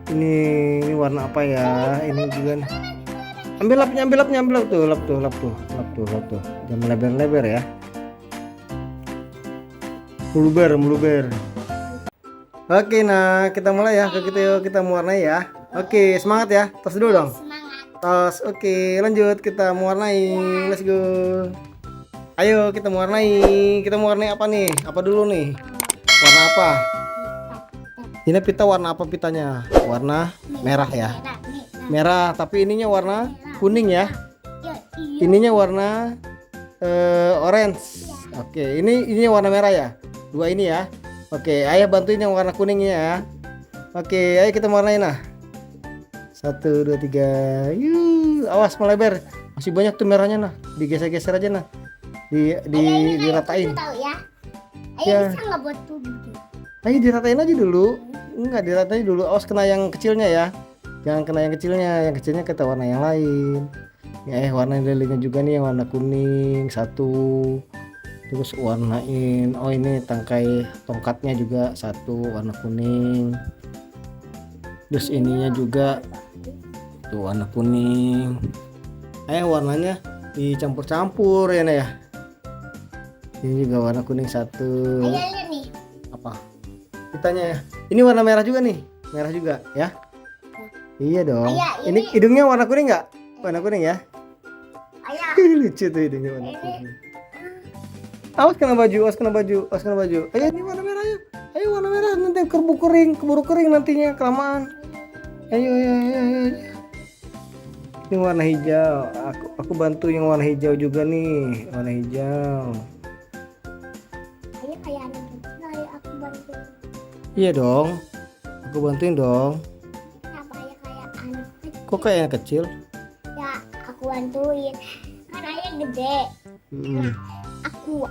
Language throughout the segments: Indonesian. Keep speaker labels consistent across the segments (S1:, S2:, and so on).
S1: Ini warna apa ya? Ini juga nih. Ambil lapnya, ambil lapnya, ambil lap tuh, lap tuh, lap tuh, lap tuh, lap tuh. Jangan lebar-lebar ya. Meluber, meluber. Oke, nah kita mulai ya. Kita mewarnai ya. Oke, semangat ya. Tos dulu dong.
S2: Semangat.
S1: Tos. Oke, lanjut kita mewarnai. Let's go. Ayo kita mewarnai. Kita mewarnai apa nih? Apa dulu nih? Warna apa? Ini pita warna apa pitanya? Warna merah ya. Merah, tapi ininya warna kuning ya. Ininya warna orange. Oke, ininya warna merah ya. Dua ini ya. Oke, ayah bantuin yang warna kuningnya ya. Oke, ayo kita warnain nah. 1, 2, 3. Yuk, awas melebar. Masih banyak tuh merahnya nah. Digeser-geser aja nah. Diratain.
S2: Tahu ya.
S1: Ya.
S2: Ayo bisa nggak buat tuh gitu.
S1: Ayo diratain aja dulu. Enggak, diratain dulu. Awas kena yang kecilnya ya. Jangan kena yang kecilnya. Yang kecilnya kita warna yang lain. Ya, warna lilinnya juga nih yang warna kuning 1. Terus warnain, oh ini tangkai tongkatnya juga 1 warna kuning. Terus ininya juga tuh warna kuning. Warnanya dicampur-campur ya ya. Ini juga warna kuning 1.
S2: Ayo lihat nih.
S1: Apa? Ditanya ya. Ini warna merah juga nih, merah juga ya. Iya dong. Ini hidungnya warna kuning nggak? Warna kuning ya.
S2: Ayo.
S1: Lucu tuh hidungnya warna kuning. Awas kena baju, awas kena baju, awas kena baju. Ayo ini warna merah ayo. Ayo warna merah nanti keburu kering nantinya kelamaan. Ayo. Ini warna hijau. Aku bantu yang warna hijau juga nih, warna hijau.
S2: Ayo kayak anak kecil, ayo aku bantu.
S1: Iya dong. Aku bantuin dong.
S2: Apa ya kayak anak kecil?
S1: Kok kayak anak kecil?
S2: Ya, aku bantuin. Kan ayah gede. Aku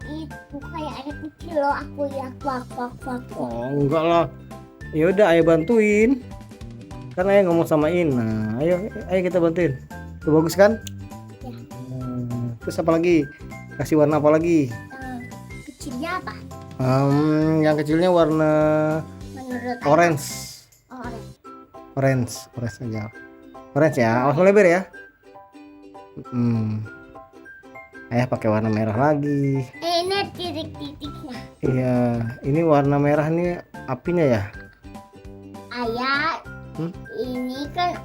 S2: itu kayak anak kecil loh. Aku.
S1: Oh enggak lah. Ya udah ayo bantuin. Kan ayah ngomong sama Ina. Ayo kita bantuin. Tuh bagus kan?
S2: Ya.
S1: Terus apa lagi? Kasih warna apa lagi?
S2: Kecilnya apa?
S1: Yang kecilnya warna
S2: Menurut
S1: orange. Orange aja. Orange ya. Awas melebar ya. Ayah pakai warna merah lagi.
S2: Ini titik-titiknya.
S1: Iya, ini warna merah nih apinya ya.
S2: Ayah, ini kan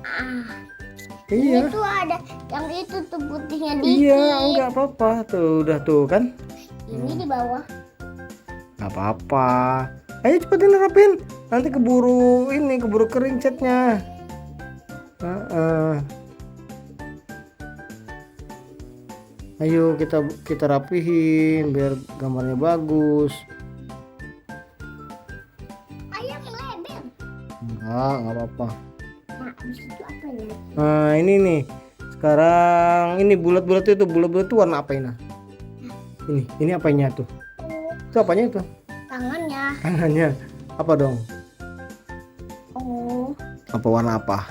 S1: Iya.
S2: itu ada yang itu tuh putihnya dikit.
S1: Iya, enggak apa-apa. Tuh udah tuh kan.
S2: Ini di bawah.
S1: Enggak apa-apa. Ayo cepetin nerapin. Nanti keburu kering catnya. Ayo kita rapihin biar gambarnya bagus.
S2: Ayah melebar.
S1: Enggak apa-apa.
S2: Nah, abis itu apa ya?
S1: Nah, ini nih. Sekarang ini bulat-bulat itu warna apa ini? Ini apanya tuh? Itu apanya itu?
S2: Tangannya.
S1: Tangannya. Apa dong?
S2: Oh.
S1: Apa warna apa?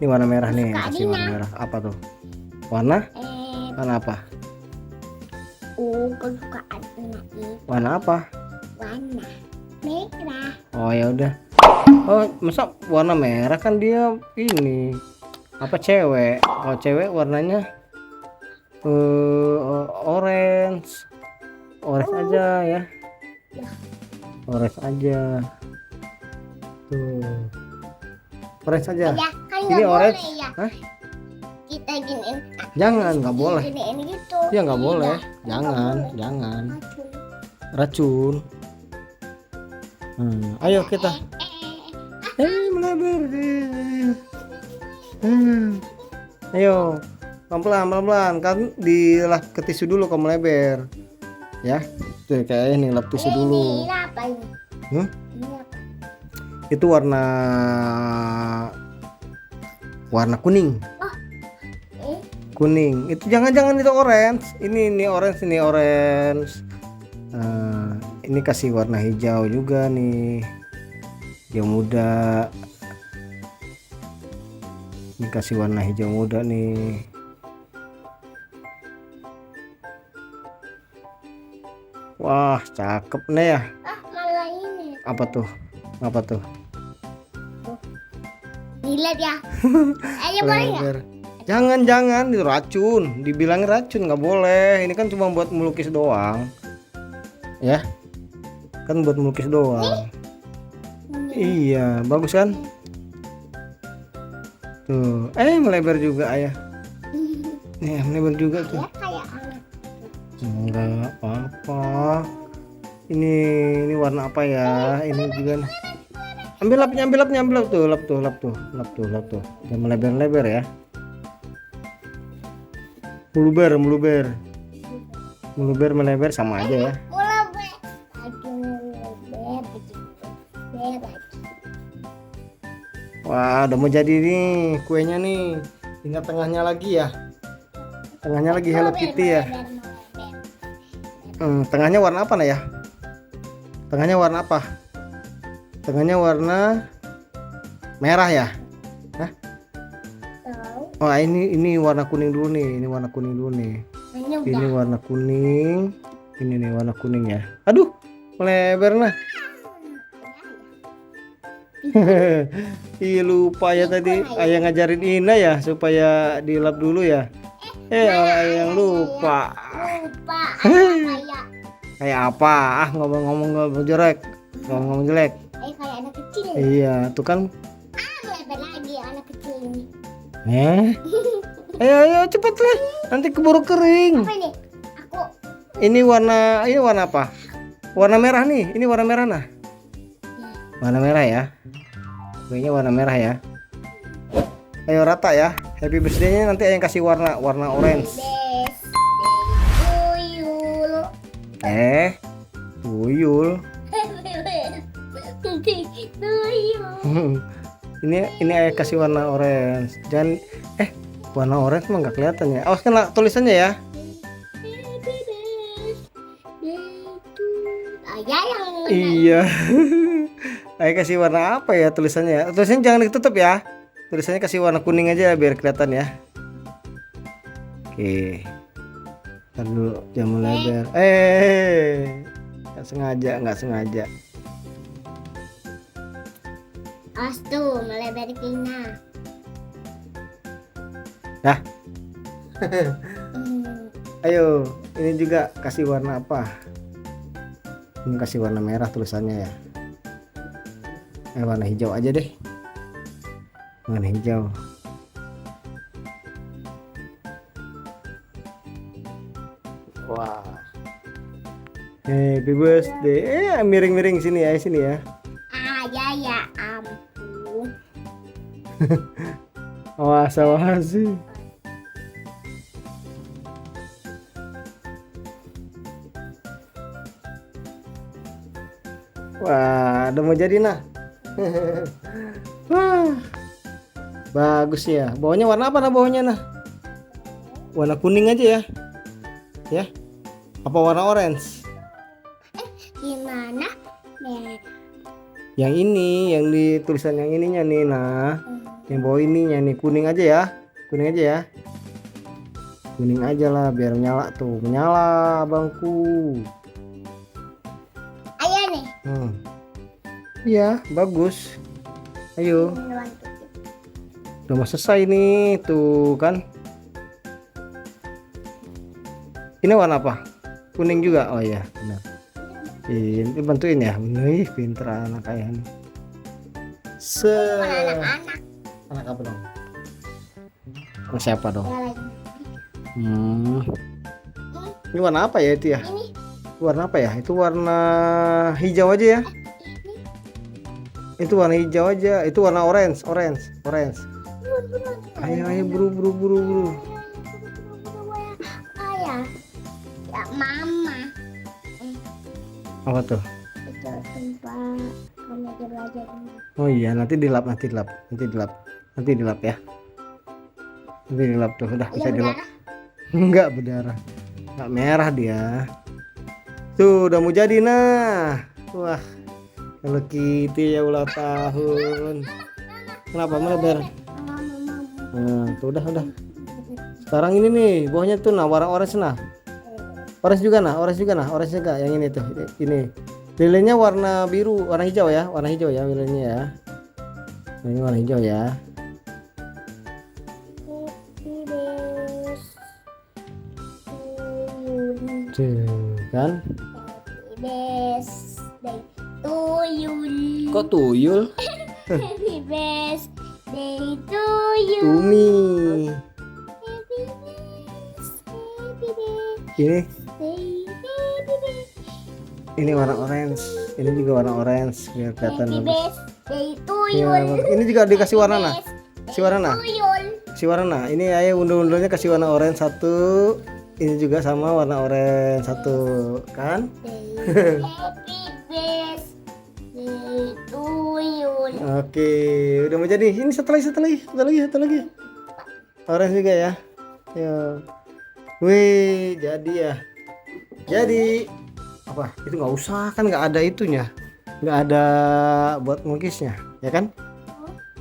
S1: Ini warna merah nih.
S2: Suka
S1: Kasih warna
S2: Dina.
S1: merah. Apa tuh? Warna apa?
S2: Kesukaan Ina itu
S1: Warna apa?
S2: warna merah.
S1: Oh ya udah. Oh, masa warna merah kan dia ini apa cewek? Kalau cewek warnanya orange. Orange aja ya. Orange aja. Tuh. Orange aja.
S2: Ya, kan
S1: Ini
S2: nggak
S1: orange.
S2: boleh ya.
S1: Hah?
S2: Kita giniin.
S1: Jangan, nggak boleh.
S2: Giniin gitu.
S1: Ya nggak boleh.
S2: Nggak
S1: Jangan.
S2: boleh.
S1: Racun.
S2: Racun.
S1: Ayo kita. Melebar. Ayo. Pelan-pelan kan dilap ke tisu dulu kalau melebar. Ya. Tuh kayak ini lap tisu dulu.
S2: Ini apa ini? Ini apa?
S1: Itu warna kuning. Kuning. Itu jangan itu orange. Ini orange. Ini kasih warna hijau juga nih. Hijau muda. Ini kasih warna hijau muda nih. Wah, cakep nih ya.
S2: Malah ini.
S1: Apa tuh?
S2: dilihat ya. Ayo boleh nggak?
S1: Lebar. Jangan, itu racun. Dibilang racun nggak boleh. Ini kan cuma buat melukis doang. Ya, kan buat melukis doang. Iya, bagus kan? Tuh, melebar juga ayah. Nih, melebar juga tuh.
S2: Ya kayak anak.
S1: Enggak apa-apa. Ini warna apa ya? Ini juga. Ambil lapnya, ambil lap tuh, lap tuh. Jangan melebar-lebar ya. Meluber, melebar sama aja ya.
S2: Bola be. Aduh, begitu. Lagi.
S1: Wah, udah mau jadi nih kuenya nih. Tinggal tengahnya lagi ya. Tengahnya lagi Hello Kitty ya. Tengahnya warna apa nah ya? Tengahnya warna apa? Tengahnya warna merah ya. Hah?
S2: Tahu.
S1: Oh, ini warna kuning dulu nih. Ini warna kuning dulu nih.
S2: Ini
S1: Ini
S2: udah.
S1: warna kuning. Ini nih warna kuning ya. Aduh, melebar nah. Ih, lupa ya tadi ayah ngajarin Ina ya supaya dilap dulu ya. Ayah yang lupa.
S2: Lupa. Kayak
S1: Kayak apa? Ngomong-ngomong jelek. Ngomong jelek.
S2: kayak anak kecil.
S1: Iya, tuh kan.
S2: Lebar lagi anak kecil ini.
S1: Ayo cepet lah. Nanti keburu kering.
S2: Apa ini? Aku.
S1: Ini warna apa? Warna merah nih. Ini warna merah nah. Warna merah ya. Kayaknya warna merah ya. Ayo rata ya. Happy birthday-nya nanti ayah kasih warna orange.
S2: Tuyul.
S1: Tuyul.
S2: Tuyul.
S1: Ini ayah kasih warna orange. Jangan warna orange mah nggak kelihatan ya. Awas kena tulisannya ya.
S2: Ayah yang
S1: Iya. Ayah kasih warna apa ya tulisannya ya? Tulisannya jangan ditutup ya. Tulisannya kasih warna kuning aja biar kelihatan ya. Oke. Ntar dulu jangan melebar. Nggak sengaja.
S2: Astu melebar Kina.
S1: Nah. Ayo, ini juga kasih warna apa? Ini kasih warna merah tulisannya ya. Warna hijau aja deh. Warna hijau. Wah. Happy birthday. Miring-miring sini ya, sini ya.
S2: Ayah ya ampun.
S1: Awas sih. Wah, udah mau jadi nah. Wah, bagus ya. Bawahnya warna apa nah bawahnya nah? Warna kuning aja ya. Ya. Apa warna orange?
S2: Gimana? Merah.
S1: Yang ini, yang di tulisan yang ininya nih nah. Yang bawah ininya nih kuning aja ya. Kuning aja ya. Kuning aja lah biar nyala tuh. Menyala abangku.
S2: Ayah nih.
S1: Iya, bagus. Ayo. Udah mau selesai nih, tuh kan. Ini warna apa? Kuning juga. Oh iya, benar. Ini bantuin ya. Ih, pinter anak ayah nih.
S2: Anak-anak.
S1: Anak apa dong? Anak siapa dong?
S2: Ya, lagi.
S1: Ini warna apa ya itu ya?
S2: Ini.
S1: Warna apa ya? Itu warna hijau aja ya. Itu warna hijau aja. Itu warna orange. Ayo buru.
S2: Ayah. Ya mama.
S1: Apa tuh?
S2: Itu tempat kamu belajar ini.
S1: Oh iya, nanti dilap ya. Nanti dilap tuh, udah bisa dilap. Enggak berdarah. Enggak merah dia. Tuh, udah mau jadi nah. Wah. Hello Kitty ya ulang tahun. Kenapa melebar? Nah, tuh udah. Sekarang ini nih, bawahnya tuh nah warna orange nah. Orange juga yang ini tuh. Ini. Lilenya warna biru, warna hijau ya lilenya ya. Ini warna hijau ya. Tuh, kan?
S2: Happy birthday to you.
S1: Kok tuyul?
S2: Happy birthday to you.
S1: Tumi.
S2: Happy birthday.
S1: Ini
S2: Happy
S1: ini warna orange. Ini juga warna orange biar kelihatan bagus.
S2: birthday to
S1: Ya,
S2: you.
S1: ini juga dikasih warna nah. Si warna nah.
S2: Tuyul.
S1: Si warna nah. Ini ayah undur-undurnya kasih warna orange satu. Ini juga sama warna orange satu, kan?
S2: Happy birthday to you.
S1: Oke, udah mau jadi. Ini satu lagi. Orange juga ya. Ya. Wih, jadi ya. Jadi apa? Itu nggak usah kan, nggak ada itunya, nggak ada buat melukisnya, ya kan?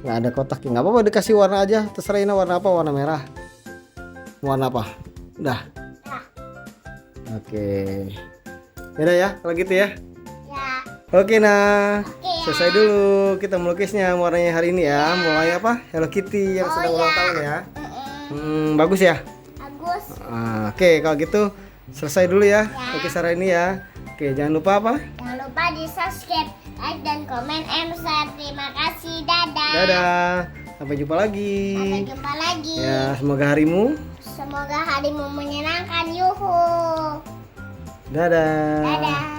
S1: Nggak ada kotaknya, nggak apa-apa dikasih warna aja. Terserah ini warna apa, warna merah, warna apa. Udah. Oke. Udah ya, kalau gitu ya.
S2: Ya.
S1: Oke, nah.
S2: Oke ya.
S1: Selesai dulu kita melukisnya warnanya hari ini ya. Mulai apa? Hello Kitty yang sedang ulang tahun ya. Bagus ya.
S2: Bagus.
S1: Oke, kalau gitu selesai dulu ya lukisan hari ini ya. Oke, jangan lupa apa?
S2: Jangan lupa di subscribe, like dan komen, share. Terima kasih. Dadah.
S1: Dadah. Sampai jumpa
S2: Sampai
S1: lagi.
S2: jumpa lagi.
S1: Ya, semoga harimu.
S2: Semoga harimu menyenangkan. Yuhu.
S1: Dadah.
S2: Dadah.